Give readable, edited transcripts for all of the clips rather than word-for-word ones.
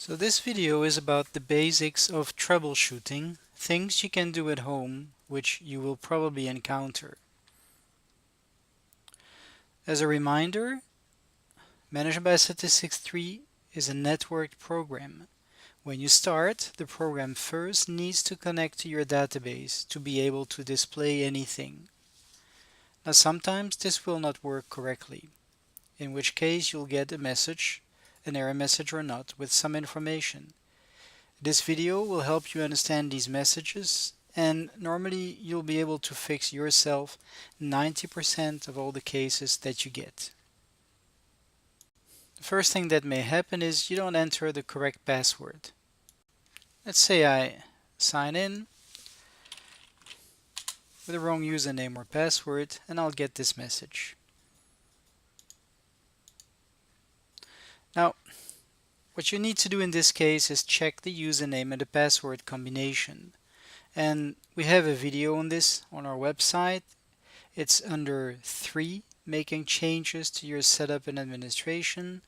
So this video is about the basics of troubleshooting, things you can do at home which you will probably encounter. As a reminder, Managed by Statistics 3 is a networked program. When you start, the program first needs to connect to your database to be able to display anything. Now sometimes this will not work correctly, in which case you'll get a message, an error message or not, with some information. This video will help you understand these messages, and normally you'll be able to fix yourself 90% of all the cases that you get. The first thing that may happen is you don't enter the correct password. Let's say I sign in with the wrong username or password, and I'll get this message. Now, what you need to do in this case is check the username and the password combination. And we have a video on this on our website. It's under 3, making changes to your setup and administration.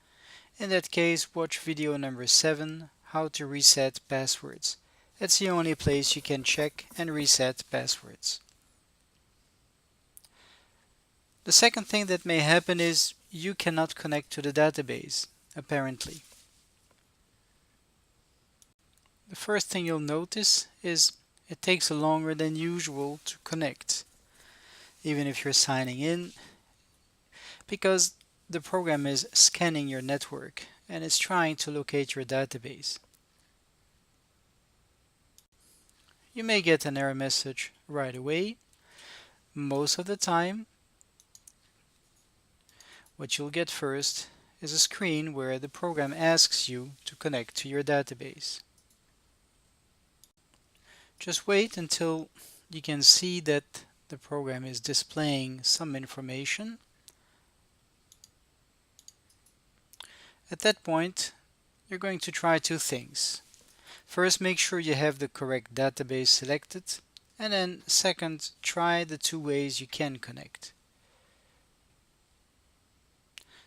In that case, watch video number 7, how to reset passwords. That's the only place you can check and reset passwords. The second thing that may happen is you cannot connect to the database, apparently. The first thing you'll notice is it takes longer than usual to connect, even if you're signing in, because the program is scanning your network and is trying to locate your database. You may get an error message right away. Most of the time, what you'll get first is a screen where the program asks you to connect to your database. Just wait until you can see that the program is displaying some information. At that point, you're going to try two things. First, make sure you have the correct database selected, and then second, try the two ways you can connect.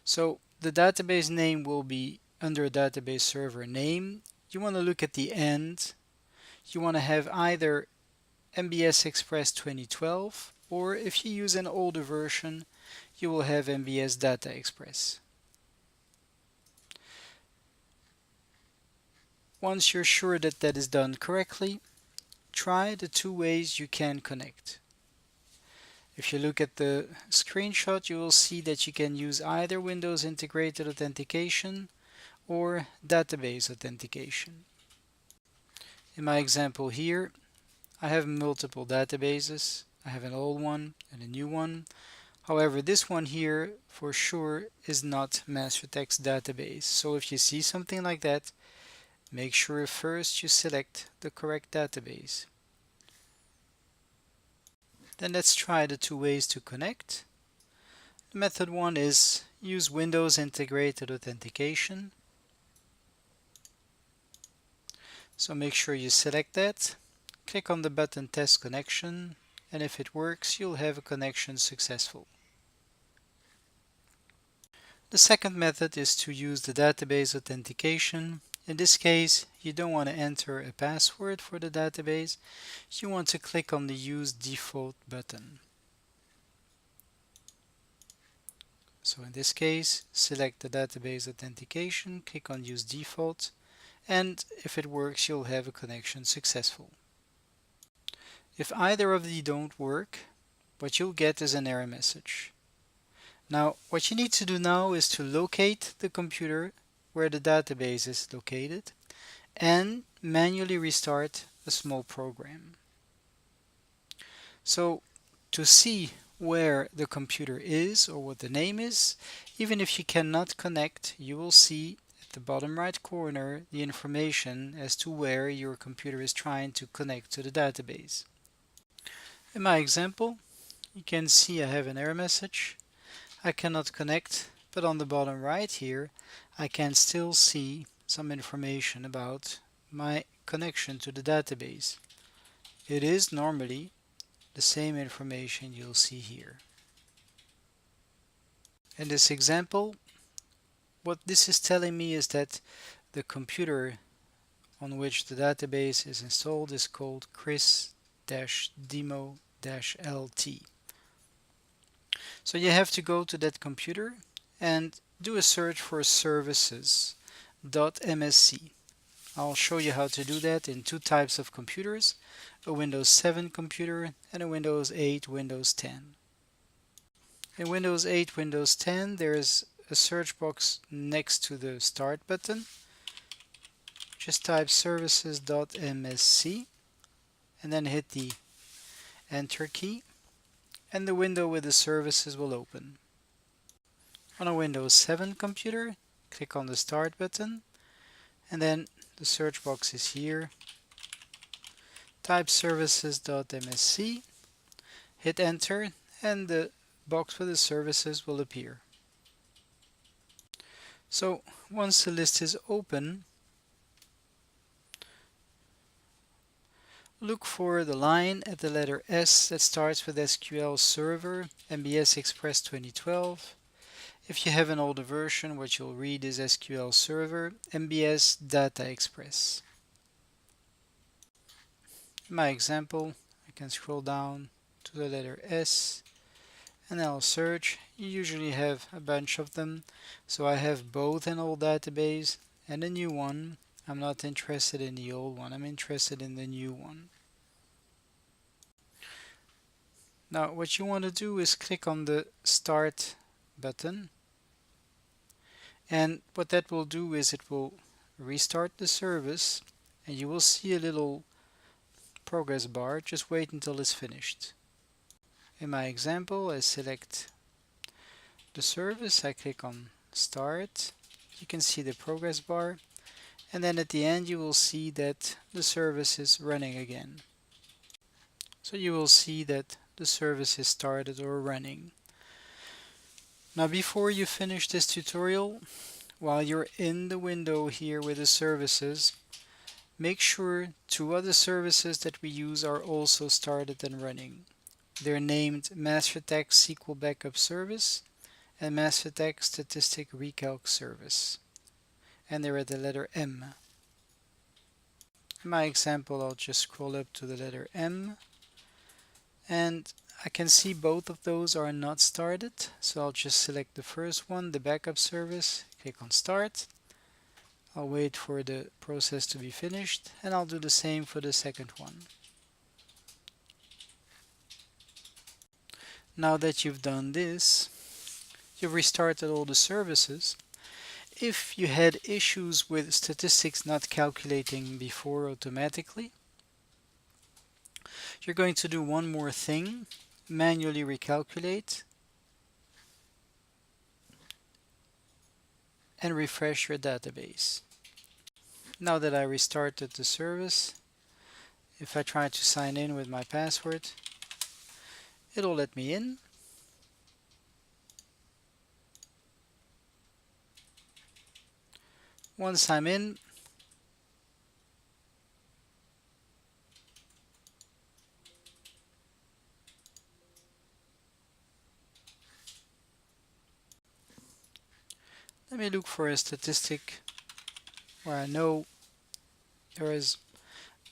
So the database name will be under database server name. You want to look at the end. You want to have either MBS Express 2012, or if you use an older version, you will have MBS Data Express. Once you're sure that that is done correctly, try the two ways you can connect. If you look at the screenshot, you will see that you can use either Windows Integrated Authentication or Database Authentication. In my example here, I have multiple databases. I have an old one and a new one. However, this one here for sure is not Mastertech's database. So if you see something like that, make sure first you select the correct database. Then let's try the two ways to connect. Method 1 is use Windows Integrated Authentication. So make sure you select that. Click on the button Test Connection, and if it works, you'll have a connection successful. The second method is to use the database authentication. In this case, you don't want to enter a password for the database. You want to click on the Use Default button. So in this case, select the database authentication, click on Use Default, and if it works, you'll have a connection successful. If either of these don't work, what you'll get is an error message. Now, what you need to do now is to locate the computer where the database is located and manually restart a small program. So, to see where the computer is or what the name is, even if you cannot connect, you will see at the bottom right corner the information as to where your computer is trying to connect to the database. In my example, you can see I have an error message. I cannot connect, but on the bottom right here, I can still see some information about my connection to the database. It is normally the same information you'll see here. In this example, what this is telling me is that the computer on which the database is installed is called chris-demo-lt. So you have to go to that computer and do a search for services.msc. I'll show you how to do that in two types of computers, a Windows 7 computer and a Windows 8, Windows 10. In Windows 8, Windows 10, there is a search box next to the Start button. Just type services.msc and then hit the Enter key, and the window with the services will open. On a Windows 7 computer, click on the Start button, and then the search box is here. Type services.msc, hit Enter, and the box with the services will appear. So once the list is open, look for the line at the letter S that starts with SQL Server MBS Express 2012. If you have an older version, what you'll read is SQL Server MBS Data Express. In my example, I can scroll down to the letter S and I'll search. You usually have a bunch of them, so I have both an old database and a new one. I'm not interested in the old one, I'm interested in the new one. Now what you want to do is click on the Start button, and what that will do is it will restart the service and you will see a little progress bar. Just wait until it's finished. In my example, I select the service, I click on Start, you can see the progress bar, and then at the end you will see that the service is running again. So you will see that the service is started or running. Now before you finish this tutorial, while you're in the window here with the services, make sure two other services that we use are also started and running. They're named Mastertech SQL Backup Service and Mastertech Statistic Recalc Service, and they're at the letter M. In my example, I'll just scroll up to the letter M, and I can see both of those are not started, so I'll just select the first one, the backup service, click on Start. I'll wait for the process to be finished, and I'll do the same for the second one. Now that you've done this, you've restarted all the services. If you had issues with statistics not calculating before automatically, you're going to do one more thing: manually recalculate and refresh your database. Now that I restarted the service, if I try to sign in with my password, it'll let me in. Once I'm in, let me look for a statistic where I know there is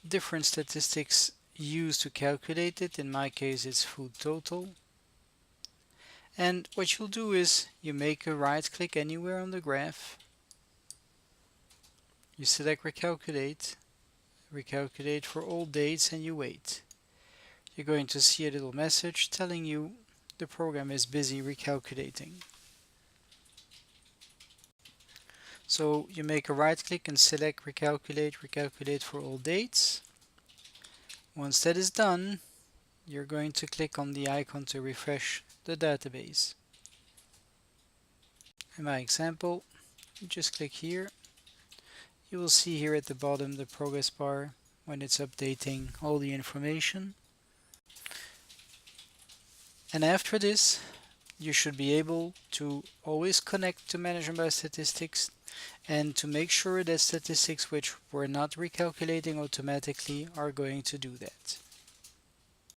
different statistics used to calculate it. In my case, it's food total. And what you'll do is you make a right click anywhere on the graph, you select Recalculate, recalculate for all dates, and you wait. You're going to see a little message telling you the program is busy recalculating. So you make a right click and select Recalculate, recalculate for all dates. Once that is done, you're going to click on the icon to refresh the database. In my example, you just click here. You will see here at the bottom the progress bar when it's updating all the information. And after this, you should be able to always connect to Management by Statistics and to make sure that statistics which were not recalculating automatically are going to do that.